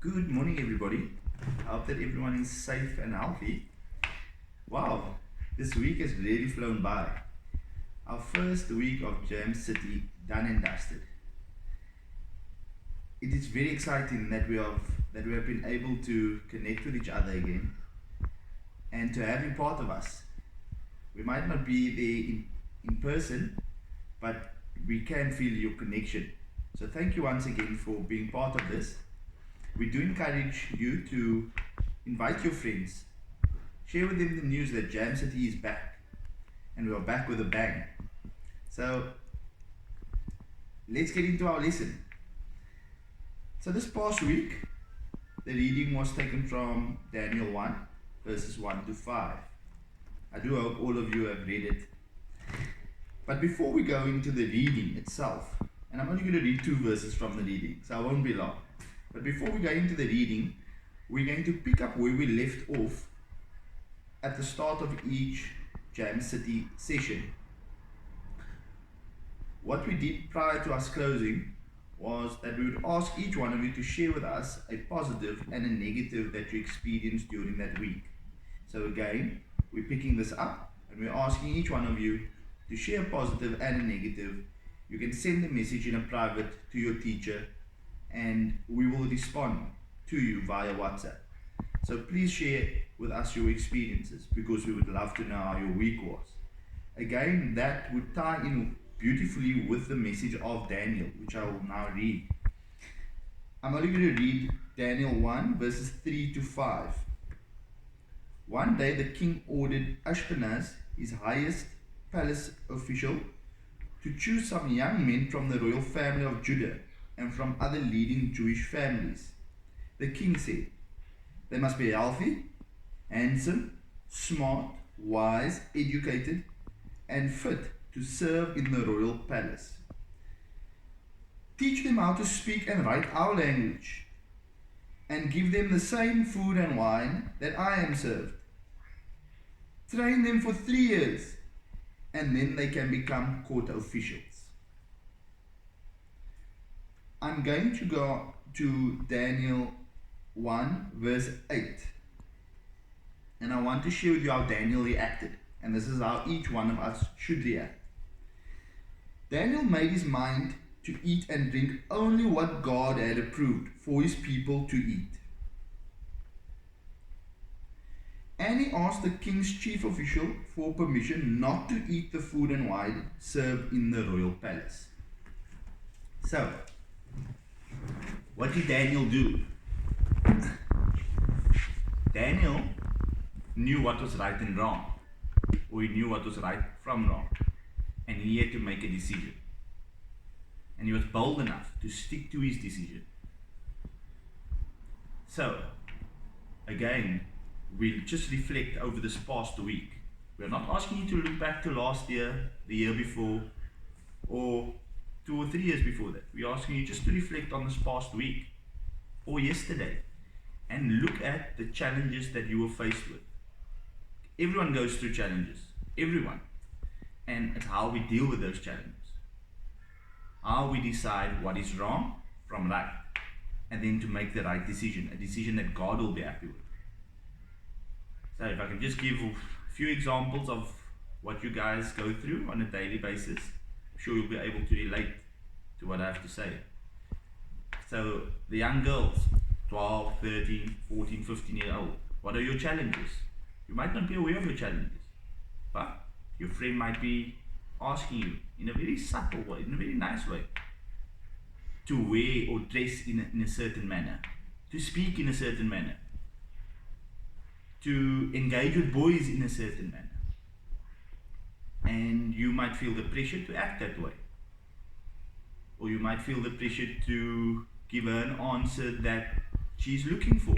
Good morning, everybody. I hope that everyone is safe and healthy. Wow, this week has really flown by. Our first week of Jam City done and dusted. It is very exciting that we have been able to connect with each other again and to have you part of us. We might not be there in person, but we can feel your connection. So thank you once again for being part of this. We do encourage you to invite your friends, share with them the news that Jam City is back, and we are back with a bang. So let's get into our lesson. So this past week, the reading was taken from Daniel 1, verses 1 to 5. I do hope all of you have read it. But before we go into the reading itself, and I'm only going to read 2 verses from the reading, so I won't be long. But before we go into the reading, we're going to pick up where we left off at the start of each Jam City session. What we did prior to us closing was that we would ask each one of you to share with us a positive and a negative that you experienced during that week. So again, we're picking this up and we're asking each one of you to share a positive and a negative. You can send a message in a private to your teacher and we will respond to you via WhatsApp. So please share with us your experiences because we would love to know how your week was. Again, that would tie in beautifully with the message of Daniel, which I will now read. I'm only going to read Daniel 1 verses 3 to 5. One day the king ordered Ashpenaz, his highest palace official, to choose some young men from the royal family of Judah and from other leading Jewish families. The king said, they must be healthy, handsome, smart, wise, educated, and fit to serve in the royal palace. Teach them how to speak and write our language, and give them the same food and wine that I am served. Train them for 3 years, and then they can become court officials. I'm going to go to Daniel 1 verse 8, and I want to share with you how Daniel reacted, and this is how each one of us should react. Daniel made his mind to eat and drink only what God had approved for his people to eat. And he asked the king's chief official for permission not to eat the food and wine served in the royal palace. So, what did Daniel do? Daniel knew what was right and wrong, or he knew what was right from wrong, and he had to make a decision. And he was bold enough to stick to his decision. So, again, we'll just reflect over this past week. We're not asking you to look back to last year, the year before, or 2 or 3 years before that. We're asking you just to reflect on this past week or yesterday and look at the challenges that you were faced with. Everyone goes through challenges, everyone. And it's how we deal with those challenges. How we decide what is wrong from right, and then to make the right decision, a decision that God will be happy with. So if I can just give a few examples of what you guys go through on a daily basis, I'm sure you'll be able to relate to what I have to say. So the young girls, 12, 13, 14, 15 years old, what are your challenges? You might not be aware of your challenges, but your friend might be asking you in a very subtle way, in a very nice way, to wear or dress in a certain manner, to speak in a certain manner, to engage with boys in a certain manner. And you might feel the pressure to act that way. Or you might feel the pressure to give her an answer that she's looking for.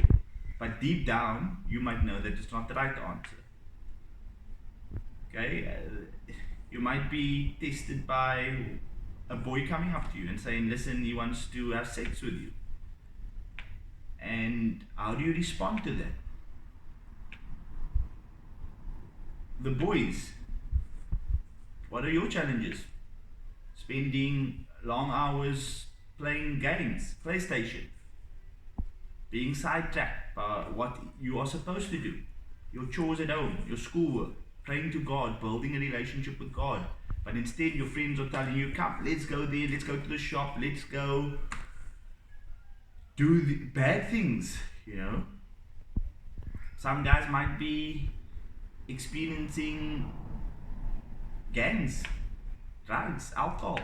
But deep down, you might know that it's not the right answer. Okay? You might be tested by a boy coming up to you and saying, listen, he wants to have sex with you. And how do you respond to that? The boys, what are your challenges? Spending long hours playing games, PlayStation. being sidetracked by what you are supposed to do, your chores at home, your schoolwork, praying to God, building a relationship with God. But instead, your friends are telling you, come, let's go there, let's go to the shop, let's go do the bad things, you know. Some guys might be experiencing gangs, drugs, alcohol,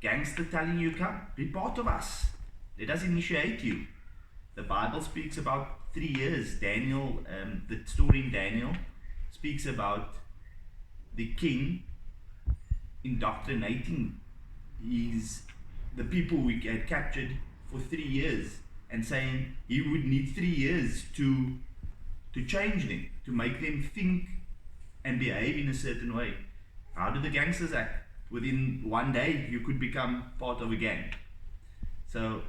gangster telling you, come, be part of us, let us initiate you. The Bible speaks about 3 years. Daniel, the story in Daniel speaks about the king indoctrinating the people we had captured for 3 years, and saying he would need 3 years to change them, to make them think and behave in a certain way. How do the gangsters act? Within 1 day, you could become part of a gang. So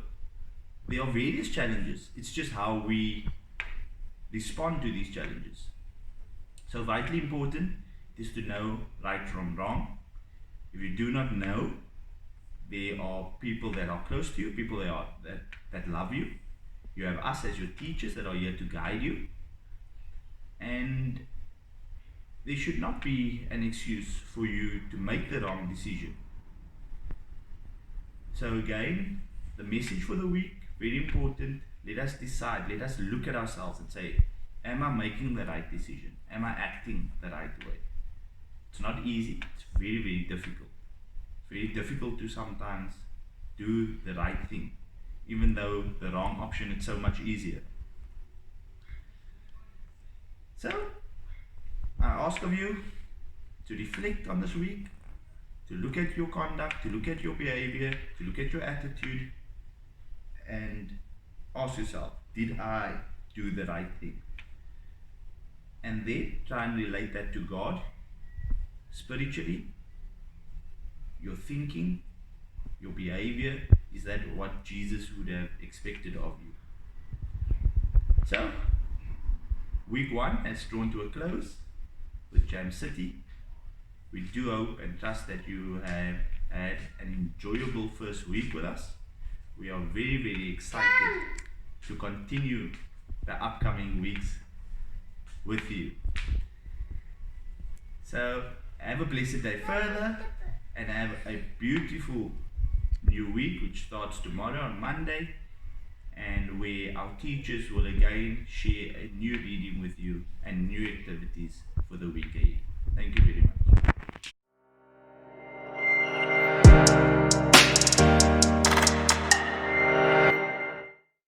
there are various challenges. It's just how we respond to these challenges. So vitally important is to know right from wrong. If you do not know, there are people that are close to you, people that love you. You have us as your teachers that are here to guide you. And there should not be an excuse for you to make the wrong decision. So again, the message for the week, very important. Let us decide, let us look at ourselves and say, am I making the right decision? Am I acting the right way? It's not easy. It's very, very difficult. It's very difficult to sometimes do the right thing, even though the wrong option is so much easier. So, I ask of you to reflect on this week, to look at your conduct, to look at your behavior, to look at your attitude, and ask yourself, did I do the right thing? And then try and relate that to God spiritually. Your thinking, your behavior, is that what Jesus would have expected of you? So, week 1 has drawn to a close with Jam City. We do hope and trust that you have had an enjoyable first week with us. We are very, very excited to continue the upcoming weeks with you. So have a blessed day further, and have a beautiful new week which starts tomorrow on Monday, and where our teachers will again share a new reading with you and new activities for the week ahead. Thank you very much.